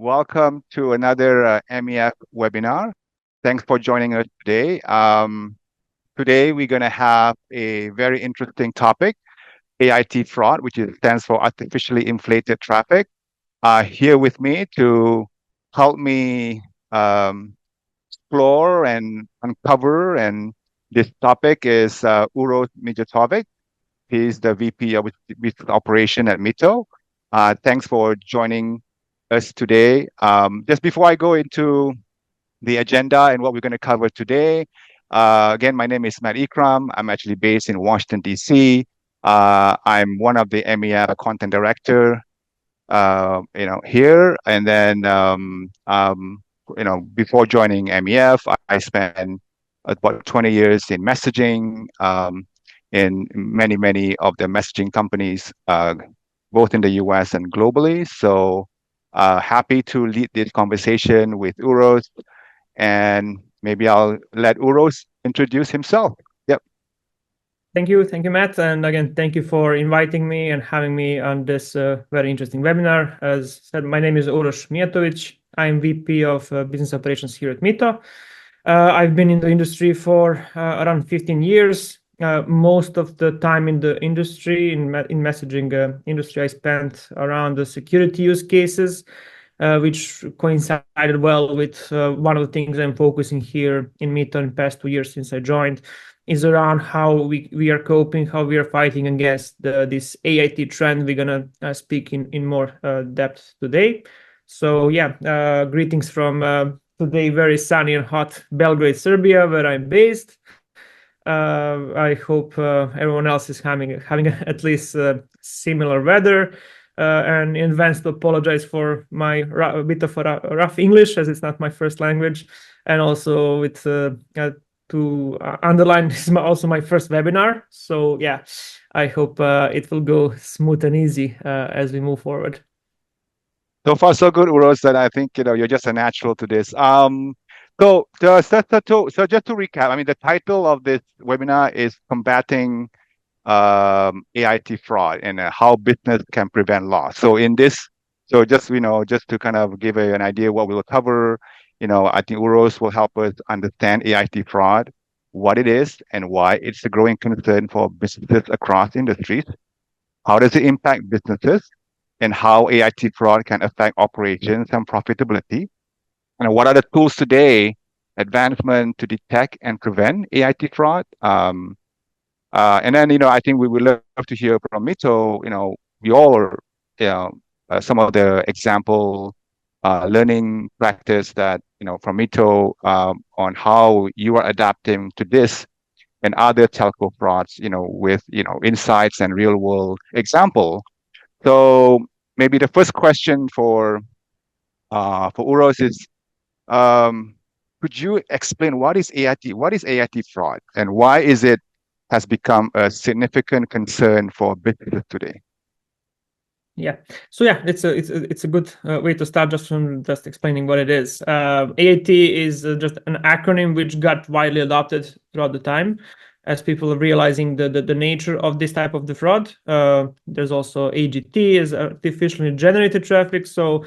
Welcome to another MEF webinar. Thanks for joining us today. Today, we're going to have a very interesting topic, AIT fraud, which stands for artificially inflated traffic. Here with me to help me explore and uncover and this topic is Uros Mijatovic. He's the VP of Business Operation at Mito. Thanks for joining us today. Just before I go into the agenda and what we're going to cover today, again, my name is Ekram. I'm actually based in Washington, D.C. I'm one of the MEF content director, here. And then, before joining MEF, I spent about 20 years in messaging, in many of the messaging companies, both in the US and globally. So happy to lead this conversation with Uros, and maybe I'll let Uros introduce himself. Yep. Thank you, Matt. And again, thank you for inviting me and having me on this very interesting webinar. As said, my name is Uros Mijatovic. I'm VP of Business Operations here at Mito. I've been in the industry for around 15 years. Most of the time in the industry, in messaging industry, I spent around the security use cases, which coincided well with one of the things I'm focusing here in Mito in the past 2 years since I joined, is around how we are coping, how we are fighting against this AIT trend. We're going to speak in more depth today. So yeah, greetings from today very sunny and hot Belgrade, Serbia, where I'm based. I hope everyone else is having at least similar weather. And in advance to apologize for my a bit of a rough English, as it's not my first language, and also with to underline this is also my first webinar. So yeah, I hope it will go smooth and easy as we move forward. So far, so good, Uros, that I think you're just a natural to this. So just to recap, I mean, the title of this webinar is Combating AIT Fraud and how business can prevent loss. So just to kind of give an idea what we'll cover, I think Uros will help us understand AIT fraud, what it is, and why it's a growing concern for businesses across industries. How does it impact businesses, and how AIT fraud can affect operations and profitability? And what are the tools today, advancement to detect and prevent AIT fraud? And then, I think we would love to hear from Mito, some of the example learning practice that, from Mito on how you are adapting to this and other telco frauds, with, insights and real world example. So maybe the first question for Uros is, could you explain what is AIT? What is AIT fraud, and why is it has become a significant concern for businesses today? Yeah. So yeah, it's a good way to start just from explaining what it is. AIT is just an acronym which got widely adopted throughout the time as people are realizing the nature of this type of the fraud. There's also AGT, as artificially generated traffic. So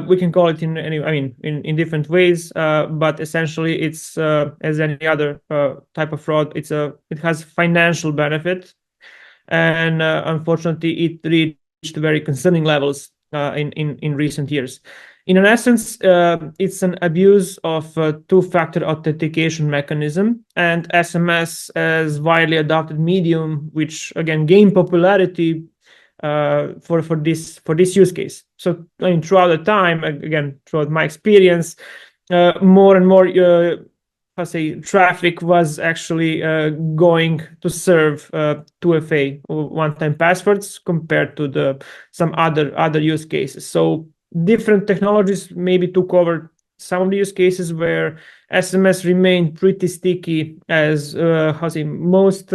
we can call it in different ways, but essentially it's as any other type of fraud. It has financial benefit, and unfortunately, it reached very concerning levels in recent years. In an essence, it's an abuse of two-factor authentication mechanism and SMS as widely adopted medium, which again gained popularity for this use case. So throughout the time, again throughout my experience, more and more traffic was actually going to serve 2FA or one-time passwords compared to some other use cases. So different technologies maybe took over some of the use cases where SMS remained pretty sticky as most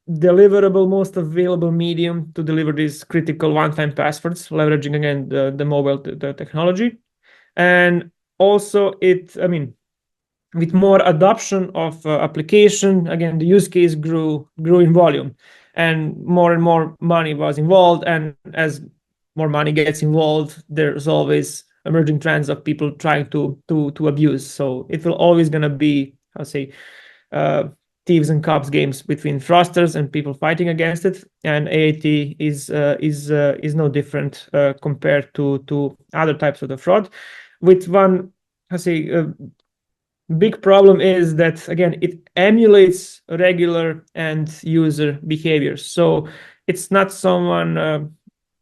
deliverable, most available medium to deliver these critical one-time passwords, leveraging again the mobile technology. And also with more adoption of application, again, the use case grew in volume, and more money was involved. And as more money gets involved, there's always emerging trends of people trying to abuse. So it will always gonna be, I'll say, thieves and cops games between fraudsters and people fighting against it. And AIT is no different compared to other types of the fraud. With one, I say, big problem is that, again, it emulates regular end user behavior. So it's not someone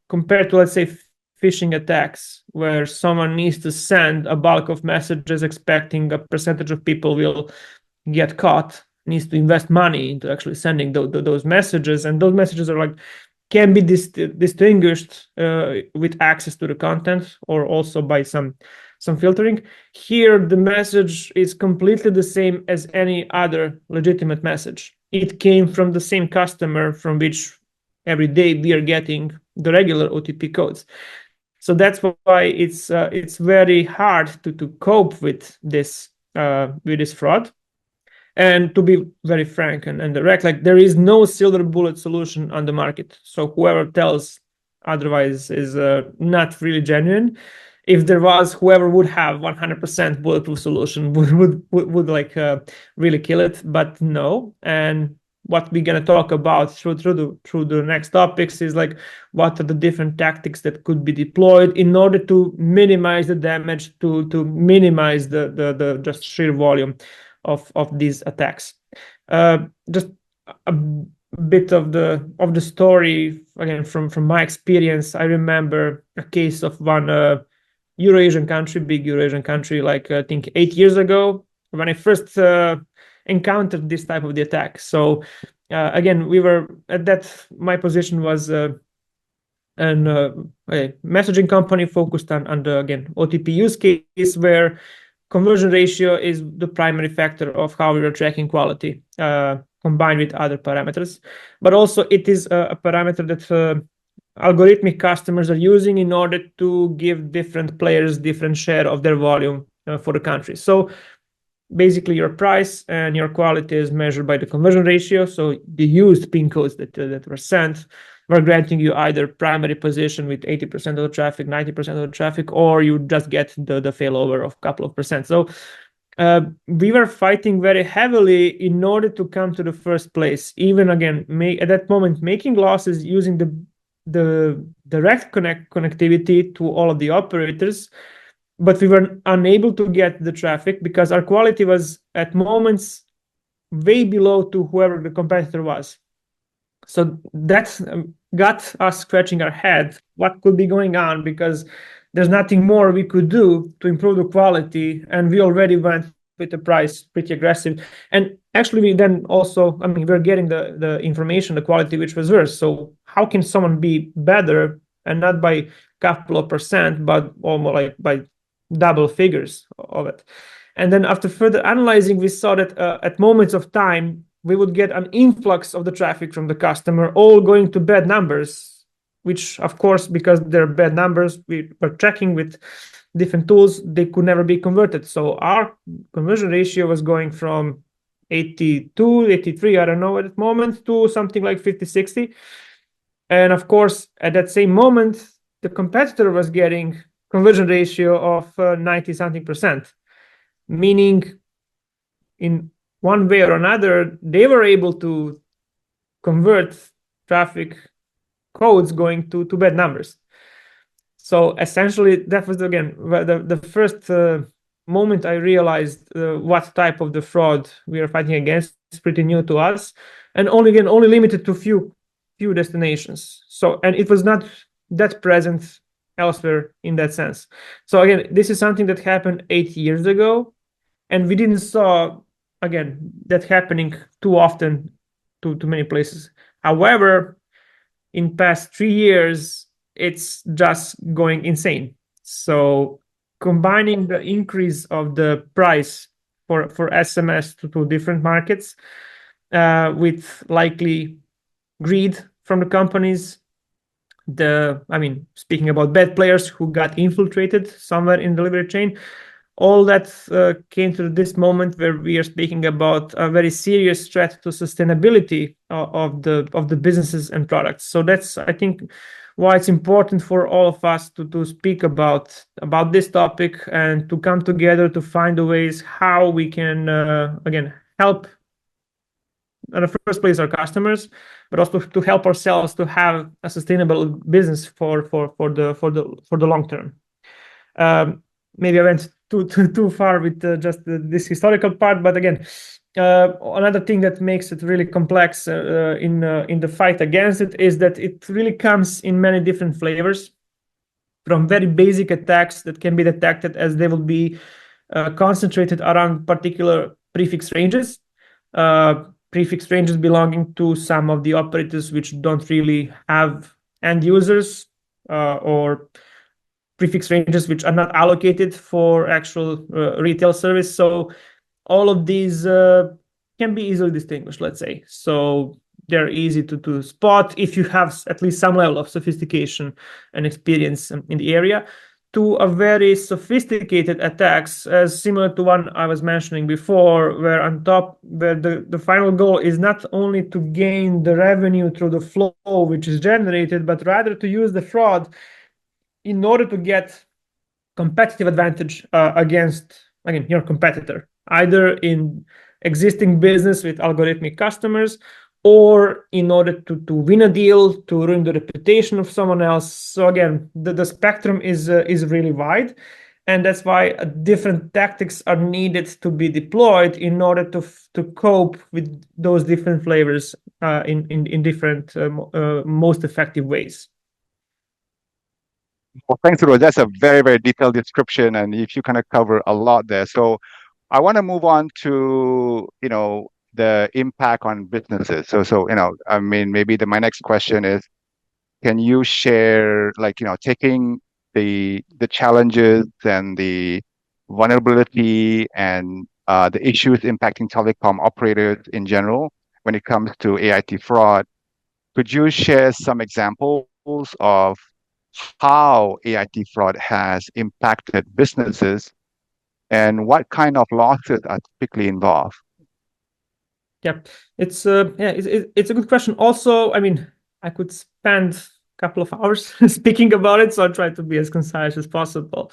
compared to, let's say, phishing attacks, where someone needs to send a bulk of messages expecting a percentage of people will get caught, needs to invest money into actually sending those messages. And those messages are like, can be distinguished with access to the content or also by some filtering. Here, the message is completely the same as any other legitimate message. It came from the same customer from which every day we are getting the regular OTP codes. So that's why it's very hard to cope with this fraud. And to be very frank and direct, like, there is no silver bullet solution on the market. So whoever tells otherwise is not really genuine. If there was, whoever would have 100% bulletproof solution would like really kill it. But no. And what we're gonna talk about through the next topics is like, what are the different tactics that could be deployed in order to minimize the damage, to minimize the just sheer volume of these attacks. Just a bit of the story again from my experience. I remember a case of one Eurasian country, big Eurasian country, like I think 8 years ago, when I first encountered this type of the attack. So again, we were at that. My position was a messaging company focused on the, again, OTP use case, where conversion ratio is the primary factor of how we are tracking quality, combined with other parameters. But also it is a parameter that algorithmic customers are using in order to give different players different share of their volume for the country. So basically your price and your quality is measured by the conversion ratio. So the used PIN codes that were sent were granting you either primary position with 80% of the traffic, 90% of the traffic, or you just get the failover of a couple of percent. So we were fighting very heavily in order to come to the first place. Even again, at that moment, making losses using the direct connectivity to all of the operators, but we were unable to get the traffic because our quality was at moments way below to whoever the competitor was. So that got us scratching our head what could be going on, because there's nothing more we could do to improve the quality, and we already went with the price pretty aggressive. And actually, we then also, I mean, we're getting the information, the quality, which was worse. So how can someone be better, and not by a couple of percent, but almost like by double figures of it? And then after further analyzing, we saw that at moments of time, we would get an influx of the traffic from the customer, all going to bad numbers, which, of course, because they're bad numbers, we were tracking with different tools, they could never be converted. So our conversion ratio was going from 82, 83, I don't know at that moment, to something like 50, 60. And of course, at that same moment, the competitor was getting conversion ratio of 90 something percent, meaning in one way or another, they were able to convert traffic codes going to bad numbers. So essentially, that was, again, the first moment I realized what type of the fraud we are fighting against. It's pretty new to us, and only limited to few destinations. So, and it was not that present elsewhere in that sense. So again, this is something that happened 8 years ago, and we didn't saw, again, that happening too often to many places. However, in past 3 years, it's just going insane. So combining the increase of the price for SMS to different markets with likely greed from the companies, speaking about bad players who got infiltrated somewhere in the delivery chain, all that came to this moment where we are speaking about a very serious threat to sustainability of the businesses and products. So that's, I think, why it's important for all of us to speak about this topic and to come together to find the ways how we can again help in the first place our customers, but also to help ourselves to have a sustainable business for the long term. Maybe I went too far with just this historical part, but again, another thing that makes it really complex in the fight against it is that it really comes in many different flavors, from very basic attacks that can be detected as they will be concentrated around particular prefix ranges. Prefix ranges belonging to some of the operators which don't really have end users, or prefix ranges which are not allocated for actual retail service. So all of these can be easily distinguished, let's say. So they're easy to spot if you have at least some level of sophistication and experience in the area, to a very sophisticated attacks, as similar to one I was mentioning before, where the final goal is not only to gain the revenue through the flow which is generated, but rather to use the fraud in order to get competitive advantage against, again, your competitor, either in existing business with algorithmic customers, or in order to win a deal, to ruin the reputation of someone else. So again, the spectrum is really wide, and that's why different tactics are needed to be deployed in order to cope with those different flavors in different most effective ways. Well, thanks, Uros. That's a very, very detailed description, and if you kind of cover a lot there. So I want to move on to, the impact on businesses. So, I mean, maybe my next question is, can you share, like, taking the challenges and the vulnerability and the issues impacting telecom operators in general when it comes to AIT fraud? Could you share some examples of how AIT fraud has impacted businesses and what kind of losses are typically involved? Yeah, it's it's a good question. Also, I mean, I could spend a couple of hours speaking about it, so I'll try to be as concise as possible.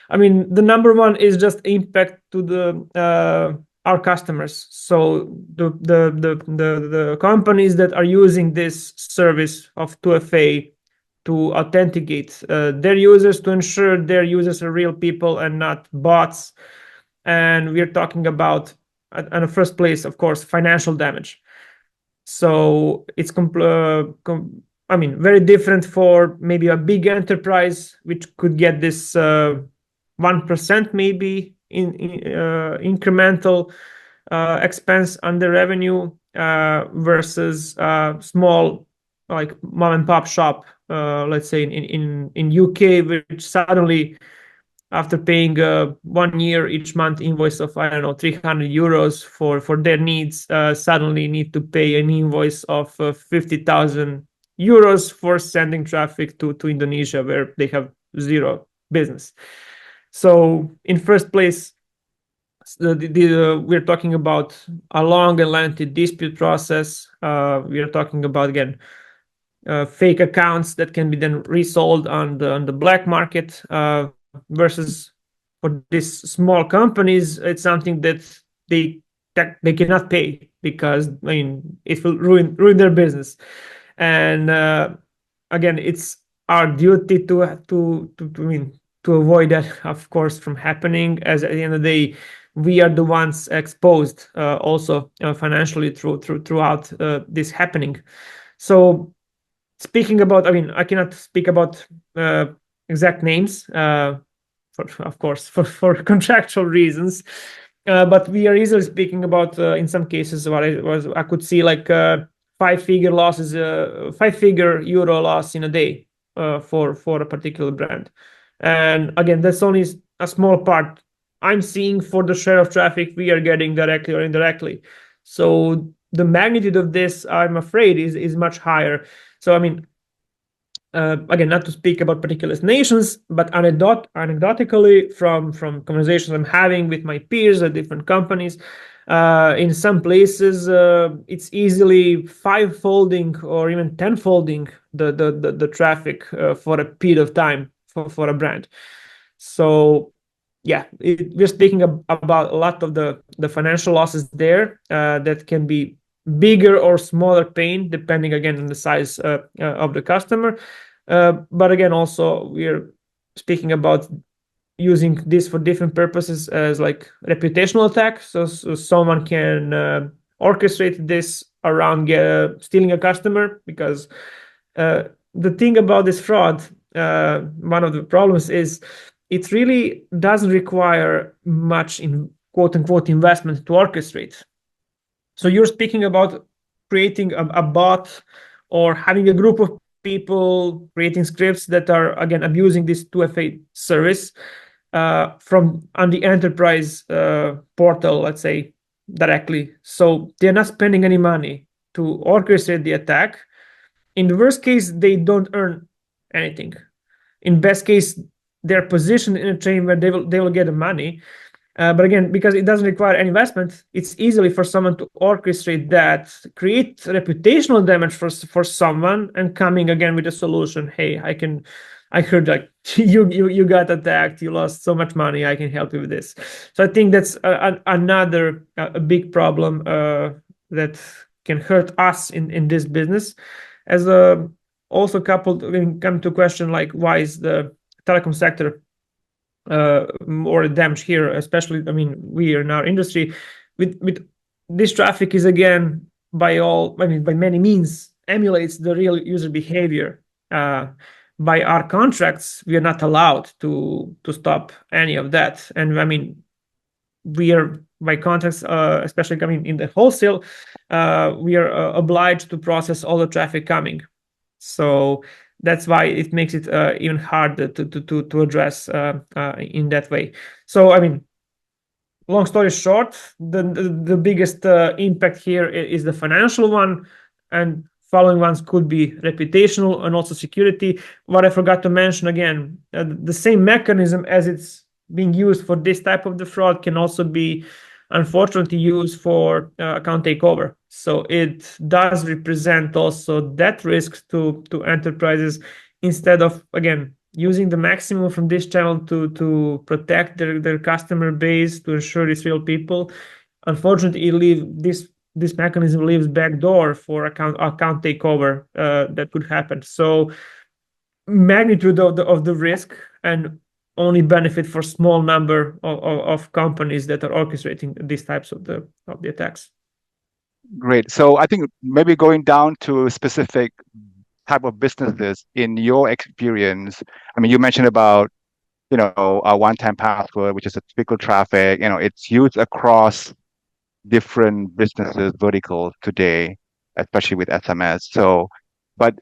I mean, the number one is just impact to the our customers. So the companies that are using this service of 2FA to authenticate their users, to ensure their users are real people and not bots. And we're talking about, in the first place, of course, financial damage. So it's I mean, very different for maybe a big enterprise, which could get this 1% maybe in incremental expense on the revenue versus small, like mom and pop shop, let's say in UK, which suddenly, after paying 1 year each month invoice of, I don't know, 300 euros for their needs, suddenly need to pay an invoice of 50,000 euros for sending traffic to Indonesia, where they have zero business. So in first place, we're talking about a long and lengthy dispute process. We are talking about, again, fake accounts that can be then resold on the black market, versus for these small companies, it's something that they cannot pay, because, I mean, it will ruin their business. And again, it's our duty to avoid that, of course, from happening, as at the end of the day, we are the ones exposed also financially throughout this happening. So speaking about, I mean, I cannot speak about exact names, of course, for contractual reasons, but we are easily speaking about, in some cases, what I could see, like 5-figure losses, 5-figure euro loss in a day for a particular brand. And again, that's only a small part I'm seeing for the share of traffic we are getting directly or indirectly. So the magnitude of this, I'm afraid, is much higher. So, I mean, again, not to speak about particular nations, but anecdotically from conversations I'm having with my peers at different companies, In some places, it's easily five-folding or even ten-folding the traffic for a period of time for a brand. So yeah, we're speaking about a lot of the financial losses there that can be bigger or smaller pain depending again on the size of the customer. But again, also we're speaking about using this for different purposes as like reputational attack. So someone can orchestrate this around stealing a customer because the thing about this fraud, one of the problems is it really doesn't require much in quote unquote investment to orchestrate. So you're speaking about creating a bot or having a group of people creating scripts that are again abusing this 2FA service from on the enterprise portal, let's say directly. So they're not spending any money to orchestrate the attack. In the worst case, they don't earn anything. In best case, they're positioned in a chain where they will get the money. But again, because it doesn't require any investment, it's easily for someone to orchestrate that, create reputational damage for someone, and coming again with a solution. Hey, I heard like you got attacked, you lost so much money. I can help you with this. So I think that's another a big problem that can hurt us in this business. As also coupled, when come to question like why is the telecom sector more damage here, especially, I mean, we are in our industry with this traffic is again by many means emulates the real user behavior. By our contracts, we are not allowed to stop any of that. And I mean, we are by contracts, especially coming in the wholesale, we are obliged to process all the traffic coming. So that's why it makes it even harder to address in that way. So I mean, long story short, the biggest impact here is the financial one, and following ones could be reputational and also security. What I forgot to mention again, the same mechanism as it's being used for this type of the fraud can also be unfortunately used for account takeover. So it does represent also that risk to enterprises instead of again using the maximum from this channel to protect their customer base to ensure it's real people. Unfortunately, this mechanism leaves backdoor for account takeover that could happen. So magnitude of the risk and only benefit for small number of companies that are orchestrating these types of the attacks. Great. So I think maybe going down to specific type of businesses in your experience. I mean, you mentioned about, a one-time password, which is a typical traffic. It's used across different businesses verticals today, especially with SMS. So, but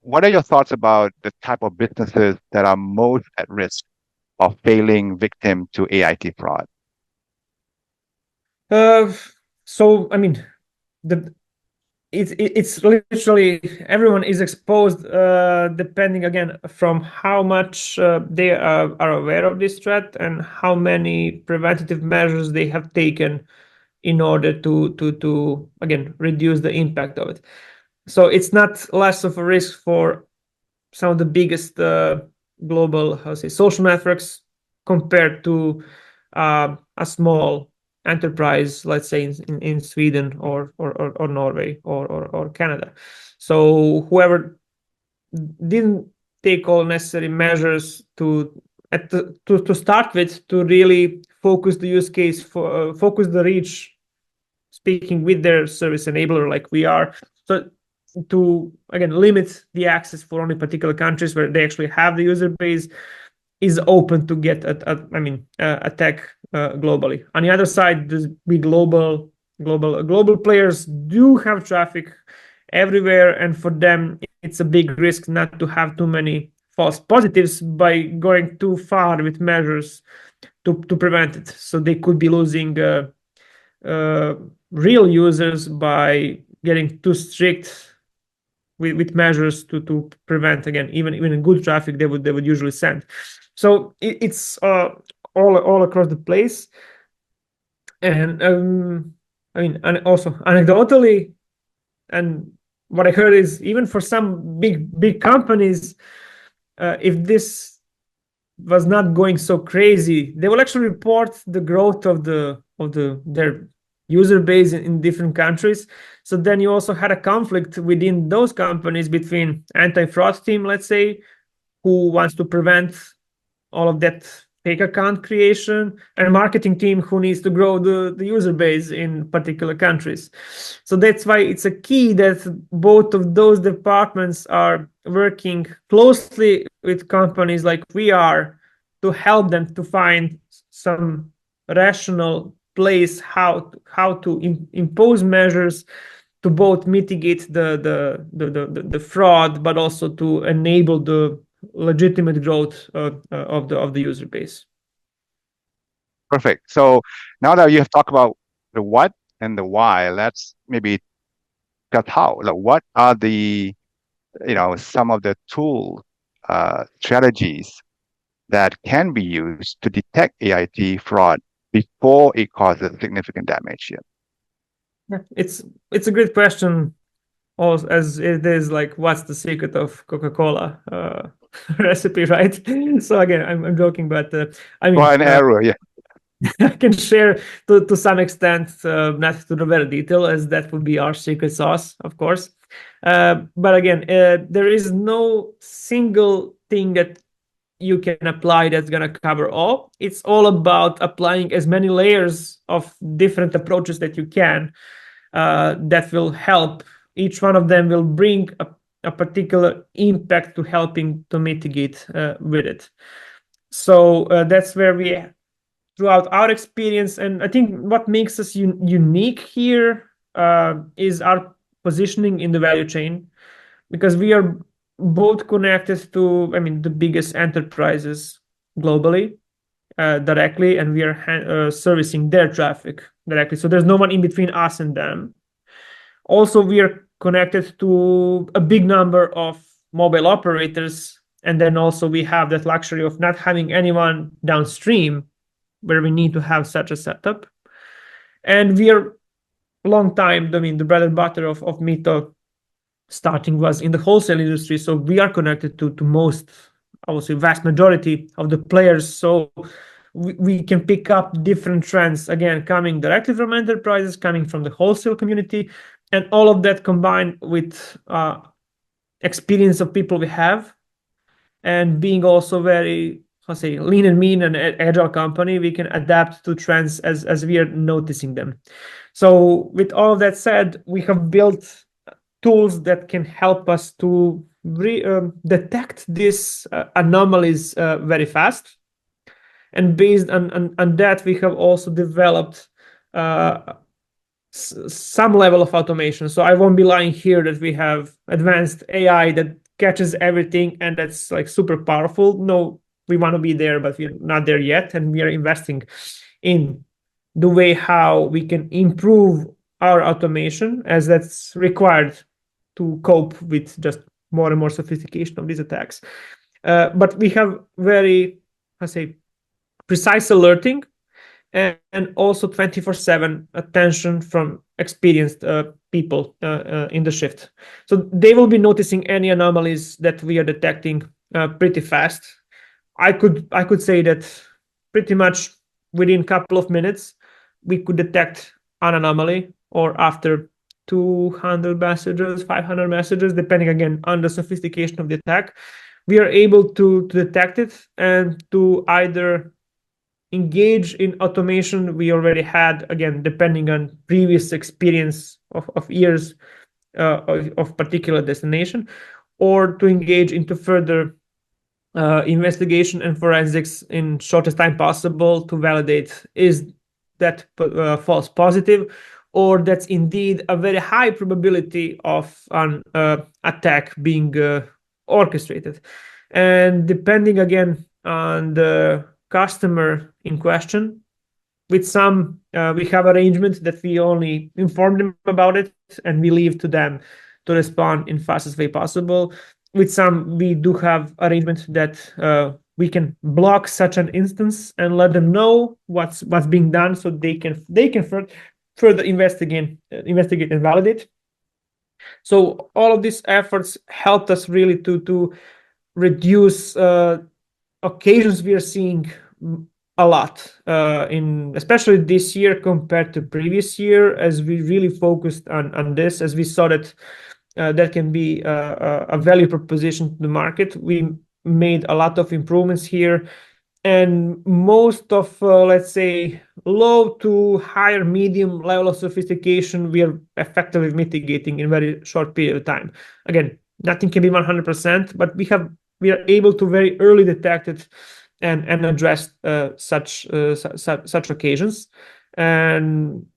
what are your thoughts about the type of businesses that are most at risk of failing victim to AIT fraud? So I mean, it's literally everyone is exposed depending again from how much they are aware of this threat and how many preventative measures they have taken in order to again reduce the impact of it. So it's not less of a risk for some of the biggest global, social networks compared to a small enterprise, let's say in Sweden or Norway or Canada. So whoever didn't take all necessary measures to start with to really focus the use case for focus the reach, speaking with their service enabler like we are, so to again limit the access for only particular countries where they actually have the user base, is open to get attack globally. On the other side, the big global players do have traffic everywhere, and for them it's a big risk not to have too many false positives by going too far with measures to prevent it. So they could be losing real users by getting too strict with measures to prevent again even good traffic they would usually send. So it's all across the place. And and also anecdotally, and what I heard is even for some big companies, if this was not going so crazy, they will actually report the growth of their user base in different countries. So then you also had a conflict within those companies between anti-fraud team, let's say, who wants to prevent all of that fake account creation, and a marketing team who needs to grow the user base in particular countries. So that's why it's a key that both of those departments are working closely with companies like we are to help them to find some rational place how to impose measures to both mitigate the fraud, but also to enable the legitimate growth of the user base. Perfect. So now that you have talked about the what and the why, let's maybe cut how. Like, what are the, some of the tools, strategies that can be used to detect AIT fraud before it causes significant damage? Yeah, it's a great question. Also, as it is like, what's the secret of Coca-Cola recipe, right? So again, I'm joking, but I Well, mean, an error, yeah. I can share to some extent, not to the very detail, as that would be our secret sauce, of course. But again, there is no single thing that you can apply that's going to cover all. It's all about applying as many layers of different approaches that you can that will help. Each one of them will bring a particular impact to helping to mitigate with it. So that's where we, throughout our experience, and I think what makes us unique here is our positioning in the value chain, because we are both connected to, I mean, the biggest enterprises globally directly, and we are servicing their traffic directly. So there's no one in between us and them. Also, we are connected to a big number of mobile operators, and then also we have that luxury of not having anyone downstream where we need to have such a setup. And we are a long time, I mean, the bread and butter of Mito starting was in the wholesale industry. So we are connected to most, I would say, vast majority of the players. So we can pick up different trends, again, coming directly from enterprises, coming from the wholesale community, and all of that combined with experience of people we have, and being also very, I'll say, lean and mean and agile company, we can adapt to trends as we are noticing them. So with all of that said, we have built tools that can help us to detect these anomalies very fast. And based on that, we have also developed some level of automation. So I won't be lying here that we have advanced AI that catches everything and that's like super powerful. No, we want to be there, but we're not there yet. And we are investing in the way how we can improve our automation, as that's required to cope with just more and more sophistication of these attacks. But we have very, I say, precise alerting and also 24/7 attention from experienced people in the shift. So they will be noticing any anomalies that we are detecting pretty fast. I could say that pretty much within a couple of minutes, we could detect an anomaly, or after 200 messages, 500 messages, depending again on the sophistication of the attack, we are able to detect it and to either engage in automation we already had, again, depending on previous experience of years of particular destination, or to engage into further investigation and forensics in shortest time possible to validate is that false positive, or that's indeed a very high probability of an attack being orchestrated. And depending again on the customer in question, with some we have arrangements that we only inform them about it and we leave to them to respond in fastest way possible. With some we do have arrangements that we can block such an instance and let them know what's being done, so they can further investigate and validate. So all of these efforts helped us really to reduce occasions we are seeing a lot in especially this year compared to previous year, as we really focused on this, as we saw that that can be a value proposition to the market. We made a lot of improvements here, and most of let's say low to higher medium level of sophistication we are effectively mitigating in a very short period of time. Again, nothing can be 100%, but we are able to very early detect it and address such occasions. And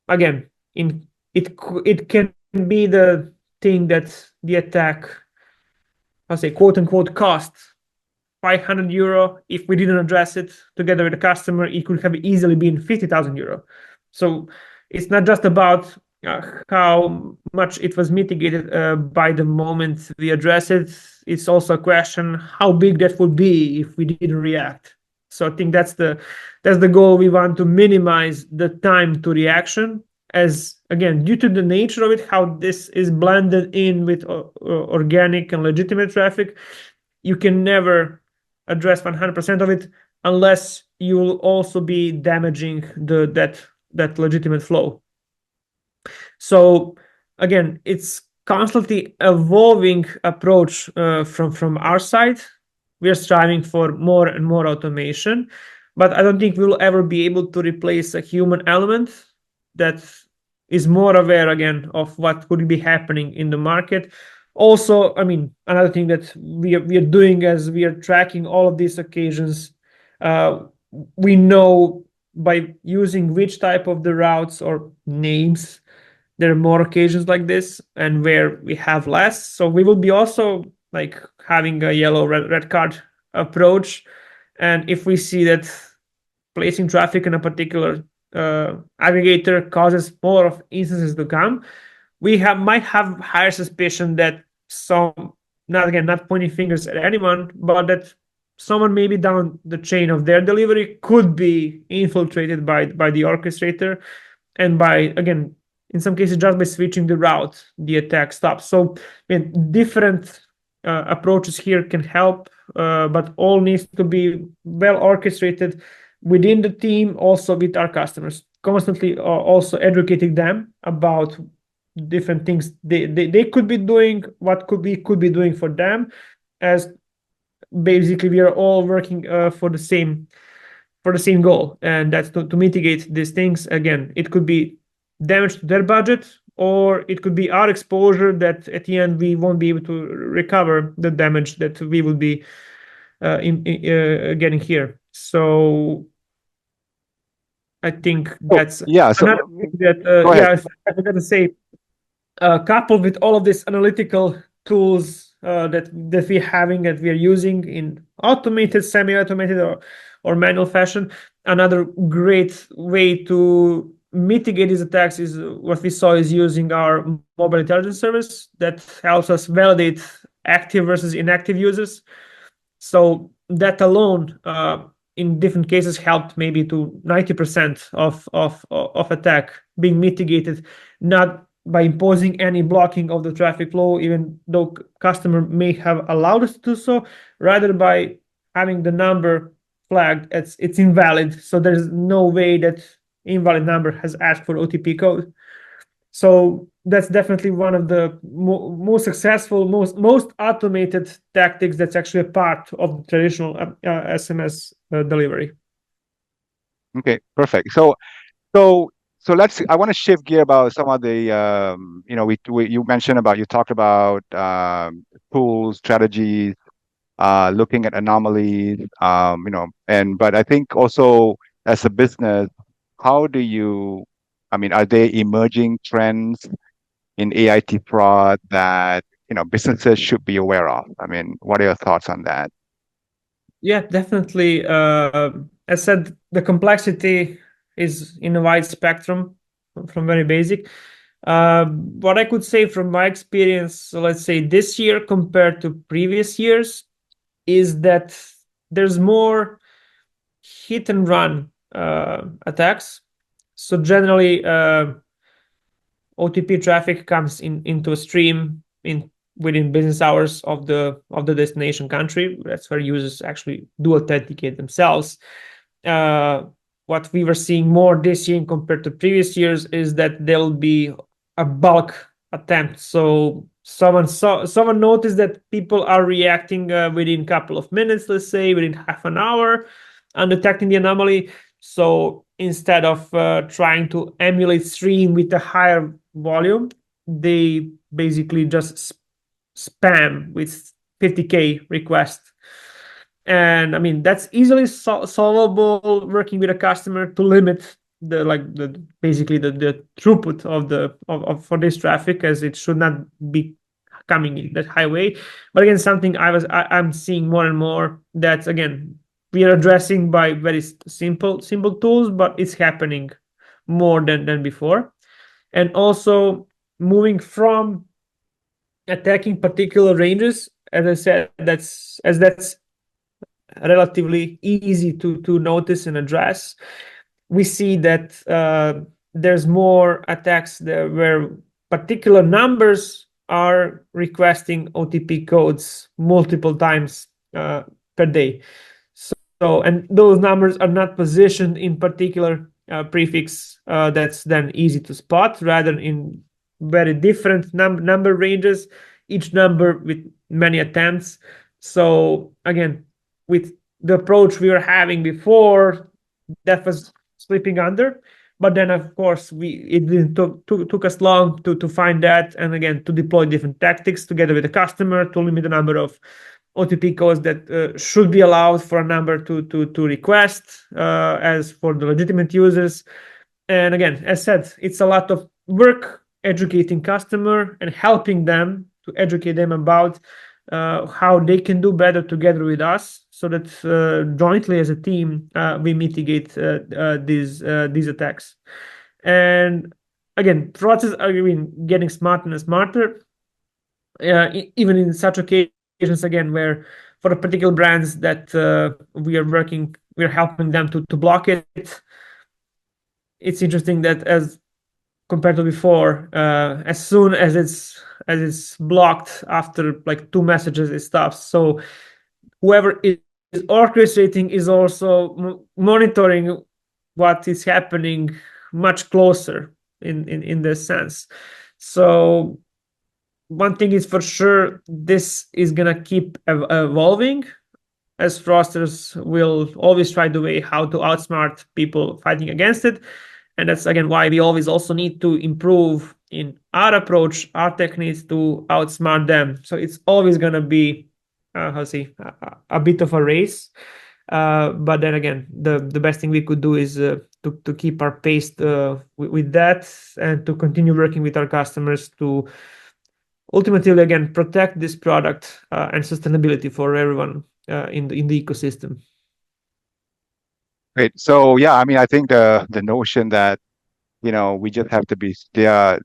again, it can be the thing that the attack, I'll say, quote unquote, cost €500. If we didn't address it together with the customer, it could have easily been €50,000. So it's not just about how much it was mitigated by the moment we address it. It's also a question how big that would be if we didn't react. So I think that's the goal. We want to minimize the time to reaction, as again, due to the nature of it, how this is blended in with organic and legitimate traffic, you can never address 100% of it unless you will also be damaging that legitimate flow. So again, it's constantly evolving approach from our side. We are striving for more and more automation, but I don't think we will ever be able to replace a human element that is more aware again of what could be happening in the market. Also, I mean, another thing that we are doing as we are tracking all of these occasions, we know by using which type of the routes or names there are more occasions like this and where we have less. So we will be also like having a yellow red card approach. And if we see that placing traffic in a particular aggregator causes more of instances to come, we might have higher suspicion that some, not pointing fingers at anyone, but that someone maybe down the chain of their delivery could be infiltrated by the orchestrator, and by, again, in some cases just by switching the route, the attack stops. So I mean, different approaches here can help, but all needs to be well orchestrated within the team, also with our customers, constantly also educating them about different things they could be doing, what could be doing for them, as basically we are all working for the same goal, and that's to mitigate these things. Again, it could be damage to their budget, or it could be our exposure that at the end we won't be able to recover the damage that we will be getting here. So I think that's yeah. So another thing that go ahead. I forgot to say. Coupled with all of these analytical tools that we're having, that we are using in automated, semi-automated, or manual fashion, another great way to mitigate these attacks is what we saw is using our mobile intelligence service that helps us validate active versus inactive users. So that alone, in different cases, helped maybe to 90% of attack being mitigated, not by imposing any blocking of the traffic flow, even though customer may have allowed us to do so, rather by having the number flagged as it's invalid. So there's no way that invalid number has asked for OTP code. So that's definitely one of the most successful, most automated tactics that's actually a part of the traditional SMS delivery. Okay, perfect. So let's. I want to shift gear about some of the. You mentioned about, you talked about tools, strategies, looking at anomalies. But I think also as a business, how do you? I mean, are there emerging trends in AIT fraud that businesses should be aware of? I mean, what are your thoughts on that? Yeah, definitely. As said, the complexity is in a wide spectrum, from very basic. What I could say from my experience, so let's say this year compared to previous years, is that there's more hit and run attacks. So generally, OTP traffic comes into a stream within business hours of the destination country. That's where users actually do authenticate themselves. Uh, what we were seeing more this year compared to previous years is that there'll be a bulk attempt. So someone noticed that people are reacting within a couple of minutes, let's say within half an hour, and detecting the anomaly. So instead of trying to emulate stream with a higher volume, they basically just spam with 50K requests. And I mean, that's easily solvable working with a customer to limit the basically the throughput of for this traffic, as it should not be coming in that highway. But again, something I'm seeing more and more that again we are addressing by very simple tools, but it's happening more than before. And also moving from attacking particular ranges, as I said, that's relatively easy to notice and address. We see that there's more attacks there where particular numbers are requesting OTP codes multiple times per day. So, and those numbers are not positioned in particular prefix that's then easy to spot, rather in very different number ranges, each number with many attempts. So again, with the approach we were having before, that was slipping under. But then, of course, it didn't took us long to find that, and again to deploy different tactics together with the customer to limit the number of OTP codes that should be allowed for a number to request, as for the legitimate users. And again, as said, it's a lot of work educating customer and helping them to educate them about how they can do better together with us, so that jointly as a team we mitigate these attacks. And again, process are getting smarter and smarter, even in such occasions again where for the particular brands that we're helping them to block it. It's interesting that as compared to before, as soon as it's blocked after like two messages, it stops. So whoever is orchestrating is also monitoring what is happening much closer in this sense. So one thing is for sure, this is gonna keep evolving, as fraudsters will always try the way how to outsmart people fighting against it. And that's again why we always also need to improve in our approach, our techniques to outsmart them. So it's always going to be a bit of a race. But then again, the best thing we could do is to keep our pace with that, and to continue working with our customers to ultimately again protect this product and sustainability for everyone in the ecosystem. Great. So yeah, I mean, I think the notion that we just have to be the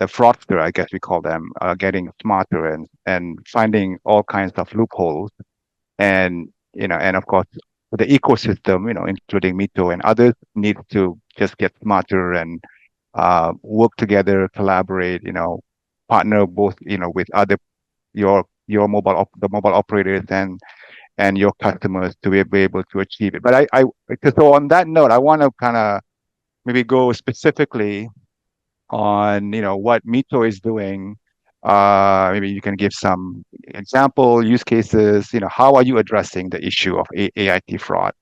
fraudster, I guess we call them, getting smarter and finding all kinds of loopholes, and and of course the ecosystem, including Mito and others, need to just get smarter and work together, collaborate, partner both, with other your the mobile operators and your customers to be able to achieve it. But so on that note, I want to kind of maybe go specifically on, what Mito is doing. Maybe you can give some example use cases. How are you addressing the issue of AIT fraud?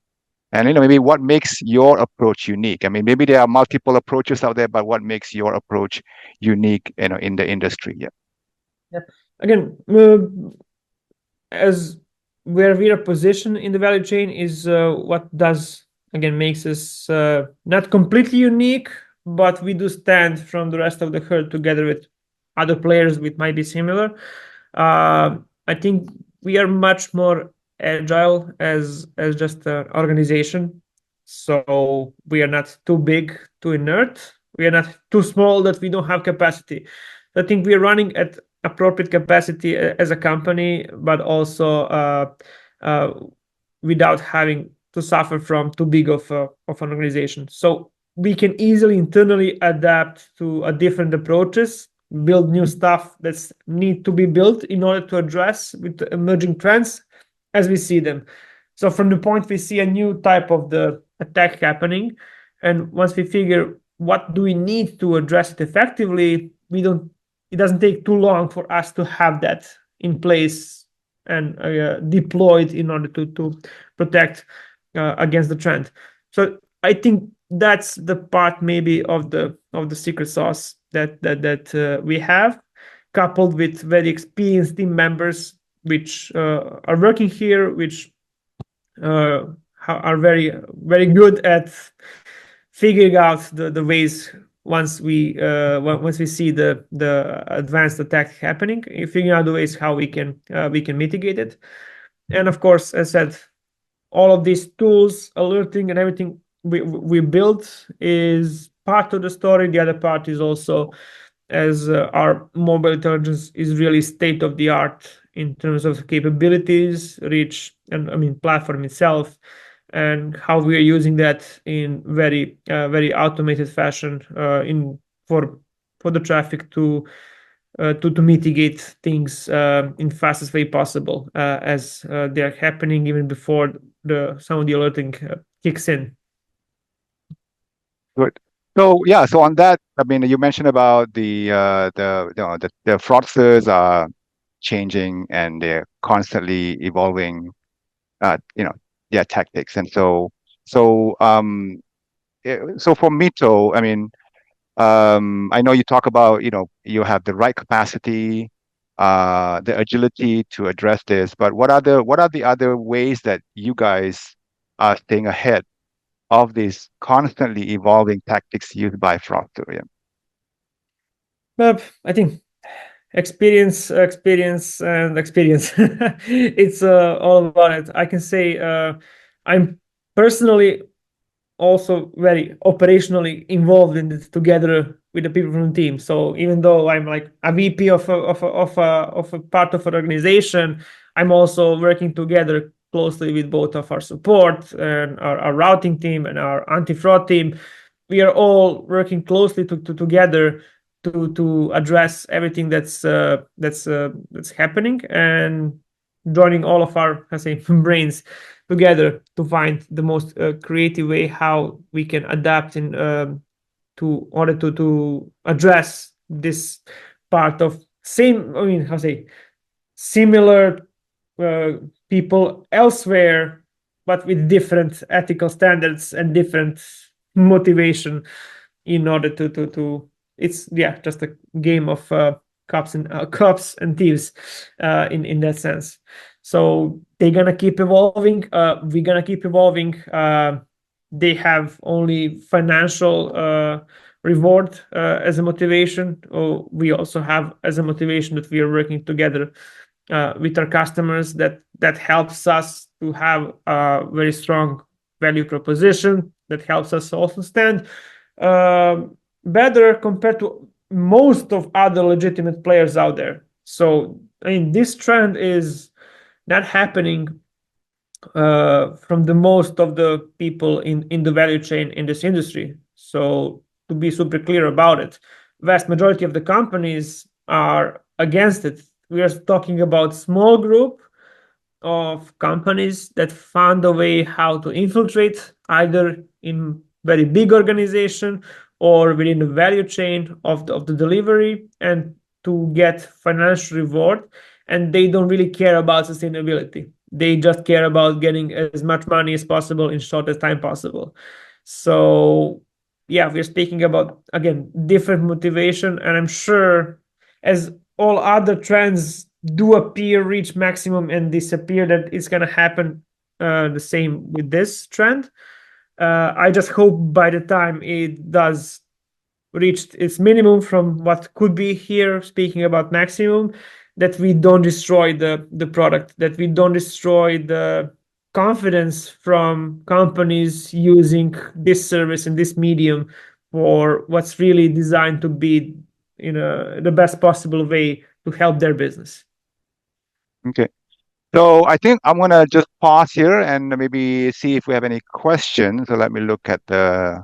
And maybe what makes your approach unique? I mean, maybe there are multiple approaches out there, but what makes your approach unique, in the industry? Yeah. Yep. Again, as where we are positioned in the value chain is what does again makes us not completely unique, but we do stand from the rest of the herd together with other players which might be similar. I think we are much more agile as just an organization. So we are not too big, too inert. We are not too small that we don't have capacity. I think we are running at appropriate capacity as a company, but also without having to suffer from too big of an organization. So we can easily internally adapt to a different approaches, build new stuff that's need to be built in order to address with the emerging trends as we see them. So from the point we see a new type of the attack happening, and once we figure what do we need to address it effectively, it doesn't take too long for us to have that in place and deployed in order to protect against the trend. So I think that's the part maybe of the secret sauce that we have, coupled with very experienced team members which are working here, which are very good at figuring out the ways once we see the advanced attack happening, figuring out the ways how we can mitigate it. And of course, as I said, all of these tools, alerting and everything we built is part of the story. The other part is also as our mobile intelligence is really state of the art in terms of capabilities, reach, and I mean platform itself, and how we are using that in very automated fashion in for the traffic to mitigate things in fastest way possible as they are happening even before some of the alerting kicks in. Good. So yeah, so on that, I mean, you mentioned about the fraudsters are changing and they're constantly evolving, you know, their tactics, and so for Mito, I mean, I know you talk about, you have the right capacity, the agility to address this, but what are the other ways that you guys are staying ahead of these constantly evolving tactics used by fraudsters? But I think experience and experience. It's all about it. I can say I'm personally also very operationally involved in it together with the people from the team. So even though I'm like a VP of a part of an organization, I'm also working together closely with both of our support and our routing team and our anti-fraud team. We are all working closely together to address everything that's happening, and joining all of our, I say, brains together to find the most creative way how we can adapt in to order to address this part of same, I mean, how say, similar people elsewhere, but with different ethical standards and different motivation in order to it's just a game of cops and thieves in that sense. So they're gonna keep evolving. We're gonna keep evolving. They have only financial reward as a motivation. Or we also have as a motivation that we are working together with our customers. That helps us to have a very strong value proposition. That helps us also stand better compared to most of other legitimate players out there. So I mean, this trend is not happening from the most of the people in the value chain in this industry. So to be super clear about it, vast majority of the companies are against it. We are talking about small group of companies that found a way how to infiltrate either in very big organization or within the value chain of the delivery, and to get financial reward. And they don't really care about sustainability. They just care about getting as much money as possible in shortest time possible. So yeah, we're speaking about, again, different motivation. And I'm sure as all other trends do appear, reach maximum and disappear, that it's going to happen the same with this trend. I just hope by the time it does reach its minimum from what could be here, speaking about maximum, that we don't destroy the product, that we don't destroy the confidence from companies using this service and this medium for what's really designed to be in the best possible way help their business. Okay. So I think I'm gonna just pause here and maybe see if we have any questions. So let me look at the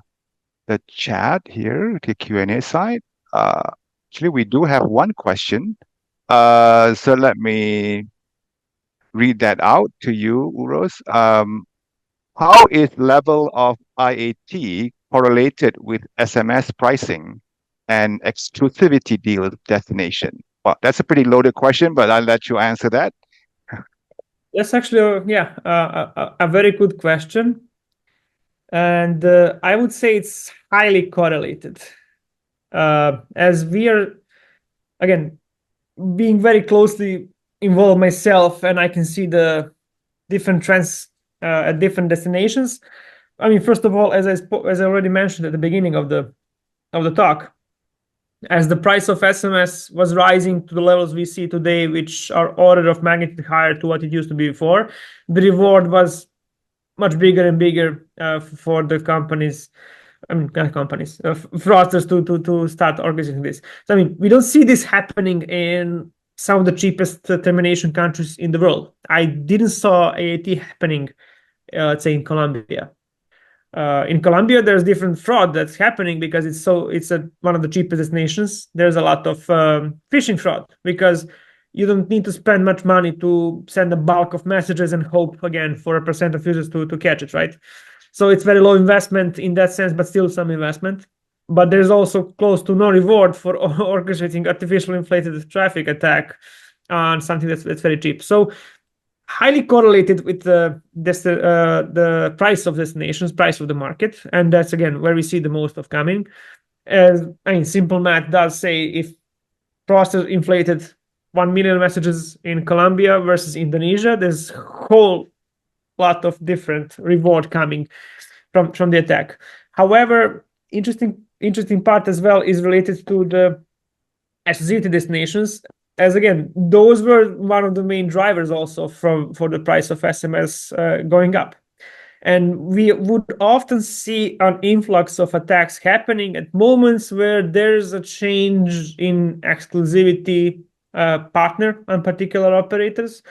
chat here, the Q&A side. Uh, Actually, we do have one question. So let me read that out to you, Uros. How is level of IAT correlated with SMS pricing and exclusivity deal destination? Well, that's a pretty loaded question, but I'll let you answer that. That's actually, a very good question. And I would say it's highly correlated. As we are, again, being very closely involved myself, and I can see the different trends at different destinations. I mean, first of all, as I already mentioned at the beginning of the talk, as the price of SMS was rising to the levels we see today, which are order of magnitude higher to what it used to be before, the reward was much bigger and bigger for the companies. I mean, not companies, fraudsters to start organizing this. So I mean, we don't see this happening in some of the cheapest termination countries in the world. I didn't saw AIT happening, let's say in Colombia. In Colombia, there's different fraud that's happening because it's one of the cheapest destinations. There's a lot of phishing fraud because you don't need to spend much money to send a bulk of messages and hope again for a percent of users to catch it, right? So it's very low investment in that sense, but still some investment. But there's also close to no reward for orchestrating artificial inflated traffic attack on something that's very cheap. So highly correlated with the price of destinations, price of the market, and that's again where we see the most of coming. As I mean, simple math does say if process inflated 1 million messages in Colombia versus Indonesia, there's a whole lot of different reward coming from the attack. However, interesting part as well is related to the associated destinations, as again those were one of the main drivers also for the price of SMS going up. And we would often see an influx of attacks happening at moments where there's a change in exclusivity partner on particular operators.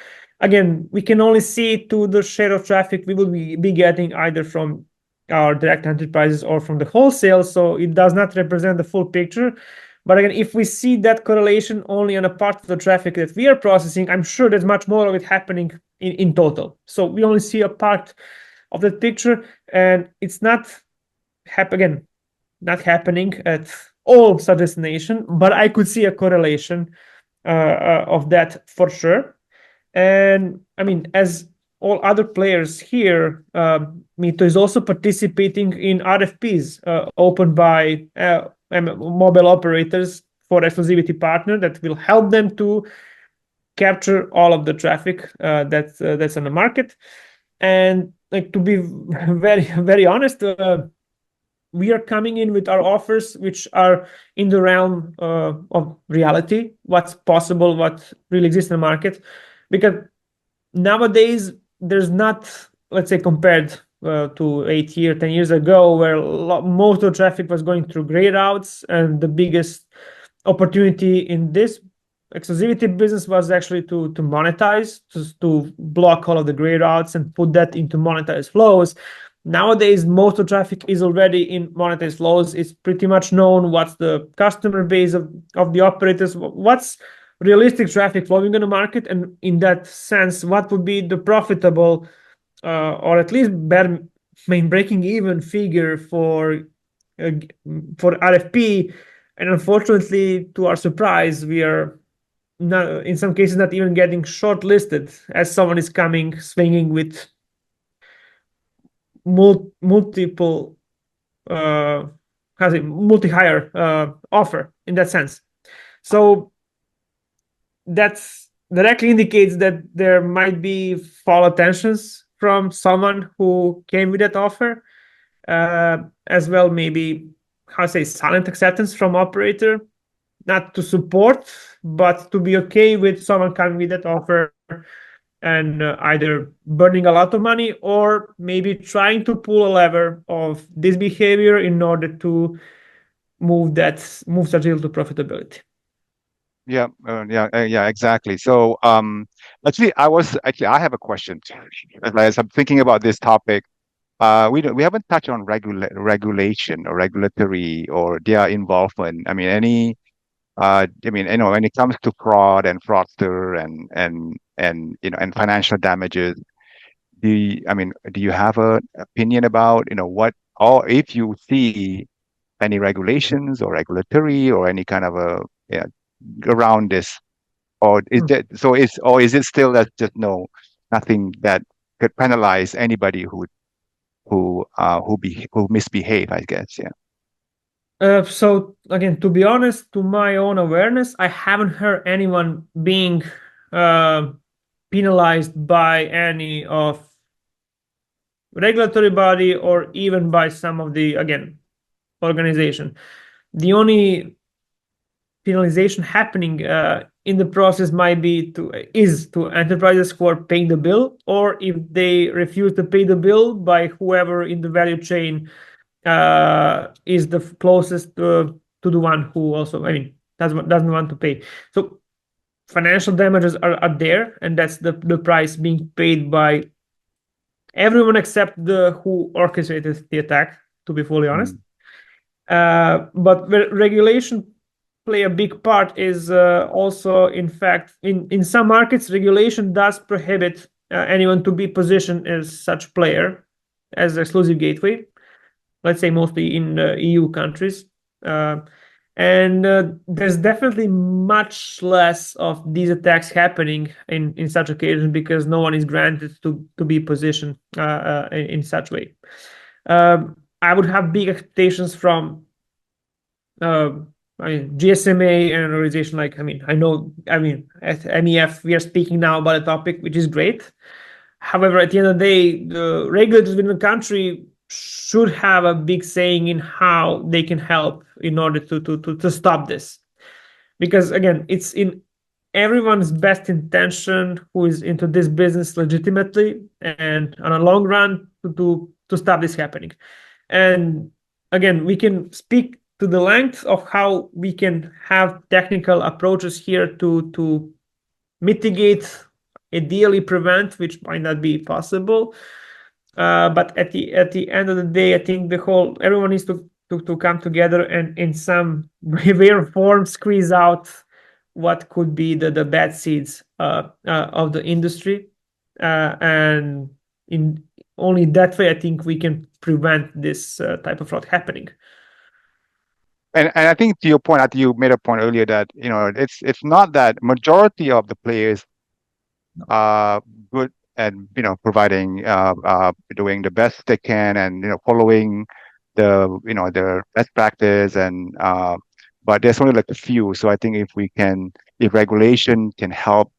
Again, we can only see to the share of traffic we will be getting either from our direct enterprises or from the wholesale, so it does not represent the full picture. But again, if we see that correlation only on a part of the traffic that we are processing, I'm sure there's much more of it happening in total. So we only see a part of the picture, and it's not happening at all such destination, but I could see a correlation of that for sure. And I mean, as all other players here, Mito is also participating in RFPs opened by mobile operators for exclusivity partner that will help them to capture all of the traffic that's on the market. And like, to be very honest, we are coming in with our offers which are in the realm of reality, what's possible, what really exists in the market. Because nowadays there's not, let's say, compared to 8 years, 10 years ago, where most of the traffic was going through gray routes, and the biggest opportunity in this exclusivity business was actually to monetize, to block all of the gray routes and put that into monetized flows. Nowadays, most of traffic is already in monetized flows. It's pretty much known what's the customer base of the operators, what's realistic traffic flowing in the market, and in that sense, what would be the profitable or at least better breaking even figure for RFP. And unfortunately, to our surprise, we are not, in some cases, not even getting shortlisted as someone is coming swinging with multiple multi-hire offer in that sense. So that's directly indicates that there might be fall attentions from someone who came with that offer, as well maybe silent acceptance from operator, not to support but to be okay with someone coming with that offer and either burning a lot of money or maybe trying to pull a lever of this behavior in order to move such deal to profitability. Yeah, exactly. So, actually, I have a question. As I'm thinking about this topic, we haven't touched on regulation or regulatory or their involvement. I mean, when it comes to fraud and fraudster and financial damages, do you have an opinion about, what, or if you see any regulations or regulatory or any kind of yeah, around this, or is Hmm. that so is it still that just no, nothing that could penalize anybody who misbehave, I guess. Yeah. So again, to be honest, to my own awareness, I haven't heard anyone being uh, penalized by any of regulatory body or even by some of the again organization. The only penalization happening in the process might be to enterprises who are paying the bill, or if they refuse to pay the bill by whoever in the value chain is the closest to the one who also, I mean, doesn't want to pay. So financial damages are there, and that's the price being paid by everyone except the who orchestrated the attack, to be fully honest. Mm, But regulation play a big part is also, in fact, in some markets, regulation does prohibit anyone to be positioned as such player, as exclusive gateway. Let's say mostly in EU countries. Uh, and there's definitely much less of these attacks happening in such occasions because no one is granted to be positioned in such way. I would have big expectations from uh, I mean, GSMA and an organization like, I mean, at MEF, we are speaking now about a topic which is great. However, at the end of the day, the regulators within the country should have a big saying in how they can help in order to stop this. Because again, it's in everyone's best intention who is into this business legitimately and on a long run to stop this happening. And again, we can speak to the length of how we can have technical approaches here to mitigate, ideally prevent, which might not be possible. But at the end of the day, I think the whole everyone needs to come together and in some rare form squeeze out what could be the bad seeds of the industry, and in only that way, I think we can prevent this type of fraud happening. and I think to your point, I think you made a point earlier that it's not that majority of the players are good at providing doing the best they can and following the best practice and but there's only like a few. So I think if regulation can help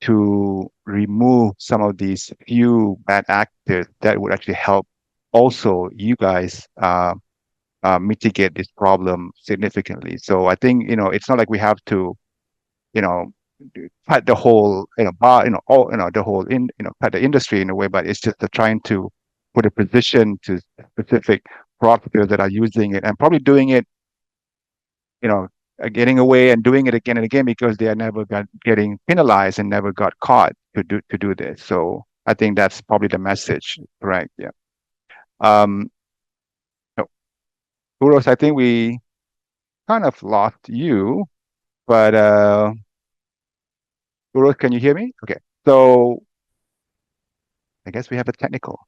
to remove some of these few bad actors, that would actually help also you guys mitigate this problem significantly. So I think it's not like we have to you know cut the whole bar all the whole cut the industry in a way, but it's just trying to put a position to specific fraudsters that are using it and probably doing it you know getting away and doing it again and again because they are never getting penalized and never got caught to do this. So I think that's probably the message, right? Yeah. um so, Uros, I think we kind of lost you, but Uros, can you hear me? Okay. So I guess we have a technical.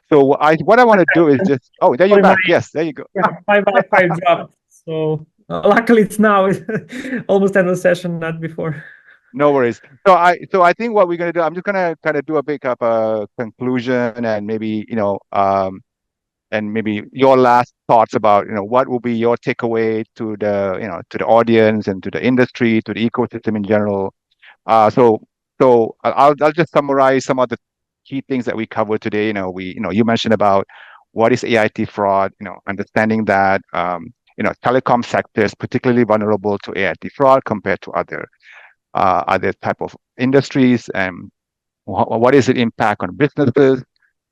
So what I want to do is just. Oh, there you're Sorry, back. Yes, there you go. my Wi-Fi dropped. So luckily it's now almost end of the session, not before. No worries. So I think what we're gonna do. I'm just gonna kind of do a big up conclusion and maybe maybe your last thoughts about what will be your takeaway to the audience and to the industry, to the ecosystem in general. Uh, so so I'll just summarize some of the key things that we covered today. You mentioned about what is AIT fraud. Understanding that telecom sector is particularly vulnerable to AIT fraud compared to other type of industries, and what is the impact on businesses?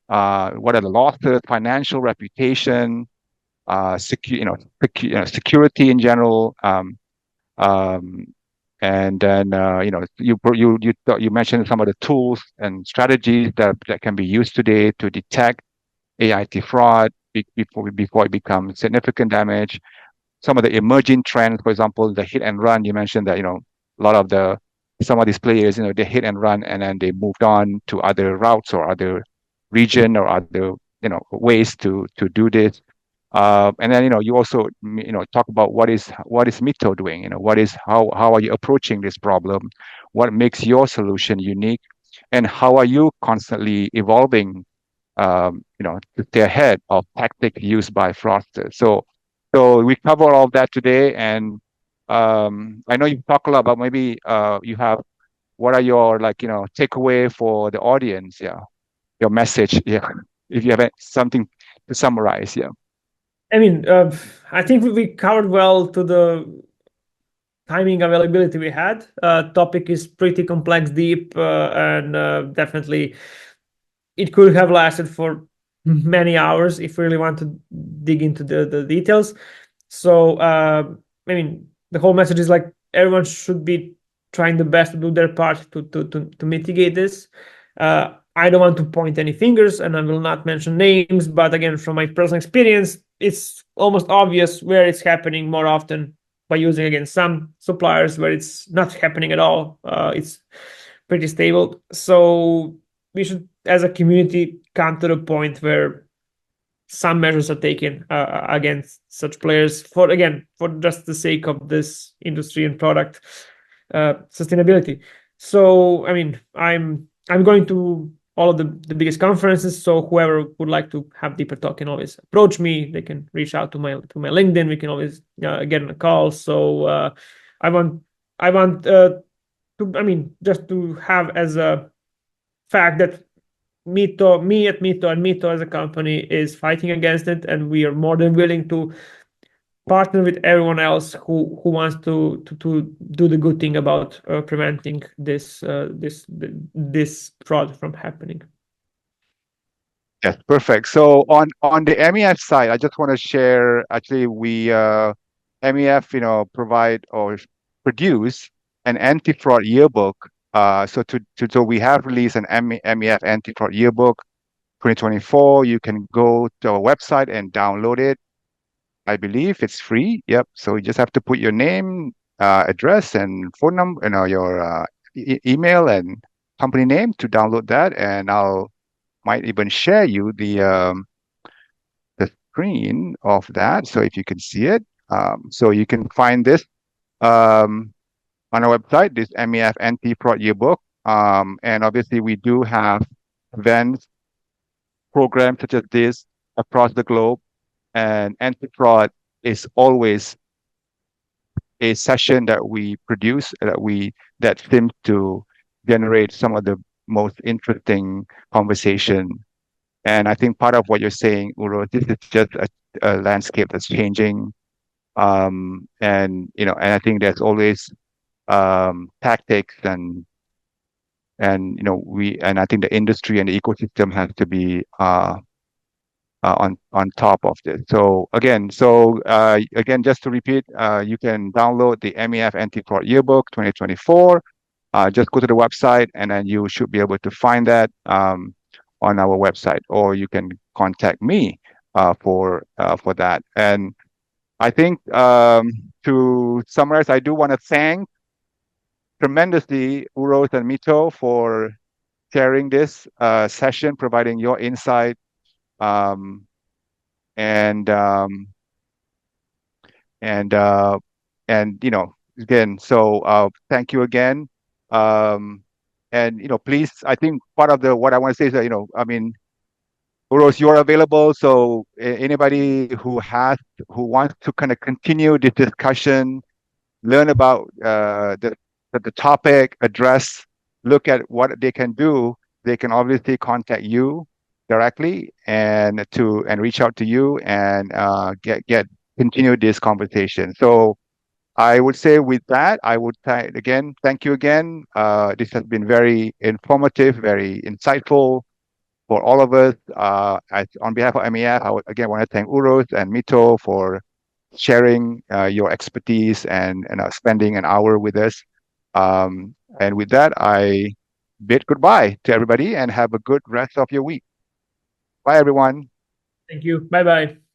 What are the losses, financial reputation, security in general. Um, and then you mentioned some of the tools and strategies that can be used today to detect AIT fraud before it becomes significant damage. Some of the emerging trends, for example, the hit and run. You mentioned that a lot of the some of these players, they hit and run, and then they moved on to other routes or other region or other ways to do this. And then you also talk about what is Mito doing. What is how are you approaching this problem? What makes your solution unique? And how are you constantly evolving to stay ahead of tactics used by fraudsters. So we cover all of that today, and I know you talk a lot about maybe you have what are your takeaway for the audience, yeah, your message, yeah, if you have something to summarize, yeah. I mean, I think we covered well to the timing availability we had. Topic is pretty complex, deep, and definitely it could have lasted for many hours if we really want to dig into the details. So, I mean, the whole message is like everyone should be trying the best to do their part to mitigate this. I don't want to point any fingers, and I will not mention names. But again, from my personal experience, it's almost obvious where it's happening more often by using again some suppliers where it's not happening at all. It's pretty stable. So we should, as a community, come to the point where some measures are taken against such players for just the sake of this industry and product sustainability. So I mean, I'm going to all of the biggest conferences. So whoever would like to have deeper talk can always approach me. They can reach out to my LinkedIn. We can always get on a call. So I want to, I mean, just to have as a fact that me at Mito and Mito as a company is fighting against it, and we are more than willing to partner with everyone else who wants to do the good thing about preventing this fraud from happening. Yes, perfect. So on the MEF side, I just want to share. Actually, we MEF, provide or produce an anti-fraud yearbook. So we have released an MEF anti-fraud yearbook 2024. You can go to our website and download it. I believe it's free. Yep. So you just have to put your name, address, and phone number, your email and company name to download that, and I'll might even share you the screen of that. So if you can see it, so you can find this um, on our website, this MEF anti-fraud yearbook. And obviously we do have events, programs such as this across the globe. And anti-fraud is always a session that we produce that seems to generate some of the most interesting conversation. And I think part of what you're saying, Uro, this is just a landscape that's changing. And I think there's always tactics and I think the industry and the ecosystem has to be on top of this. So again, just to repeat, you can download the MEF Anti-Fraud Yearbook 2024. Just go to the website, and then you should be able to find that on our website, or you can contact me for that. And I think to summarize, I do want to thank tremendously Uros and Mito for sharing this session, providing your insight. Um, and and uh, again, so thank you again. Um, and please, I think part of the what I want to say is that I mean, Uros, you're available. So anybody who wants to kind of continue this discussion, learn about the topic, look at what they can do, they can obviously contact you directly and reach out to you and get continue this conversation. So I would say with that, I would again thank you again. This has been very informative, very insightful for all of us. On behalf of MEF, I would again want to thank Uros and Mito for sharing your expertise and spending an hour with us. And with that, I bid goodbye to everybody and have a good rest of your week. Bye, everyone. Thank you. Bye bye.